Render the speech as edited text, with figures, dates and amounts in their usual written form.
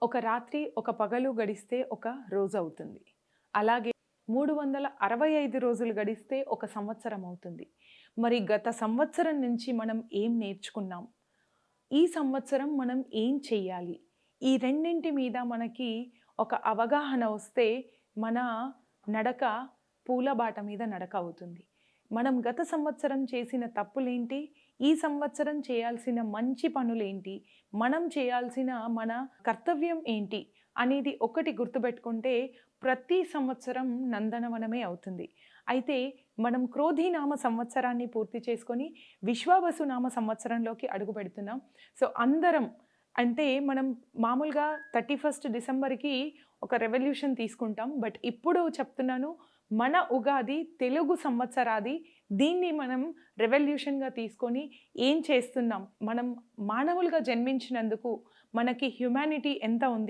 ఒక రాత్రి, ఒక పగలు గడిస్తే ఒక రోజు అవుతుంది. అలాగే 365 రోజులు గడిస్తే ఒక సంవత్సరం అవుతుంది. మరి గత సంవత్సరం నుంచి మనం ఏం నేర్చుకున్నాం? ఈ సంవత్సరం మనం ఏం చెయ్యాలి? ఈ రెండింటి మీద మనకి ఒక అవగాహన వస్తే మన నడక పూలబాట మీద నడక అవుతుంది. మనం గత సంవత్సరం చేసిన తప్పులేంటి? ఈ సంవత్సరం చేయాల్సిన మంచి పనులేంటి? మనం చేయాల్సిన మన కర్తవ్యం ఏంటి? అనేది ఒకటి గుర్తుపెట్టుకుంటే ప్రతి సంవత్సరం నందనవనమే అవుతుంది. అయితే మనం క్రోధీనామ సంవత్సరాన్ని పూర్తి చేసుకొని విశ్వావసు నామ సంవత్సరంలోకి అడుగుపెడుతున్నాం. సో అందరం అంటే మనం మామూలుగా 31 డిసెంబర్‌కి ఒక రెవల్యూషన్ తీసుకుంటాం. బట్ ఇప్పుడు చెప్తున్నాను, మన ఉగాది తెలుగు సంవత్సరాది. దీన్ని మనం రెవల్యూషన్‌గా తీసుకొని ఏం చేస్తున్నాం? మనం మానవులుగా జన్మించినందుకు మనకి హ్యుమానిటీ ఎంత ఉంది?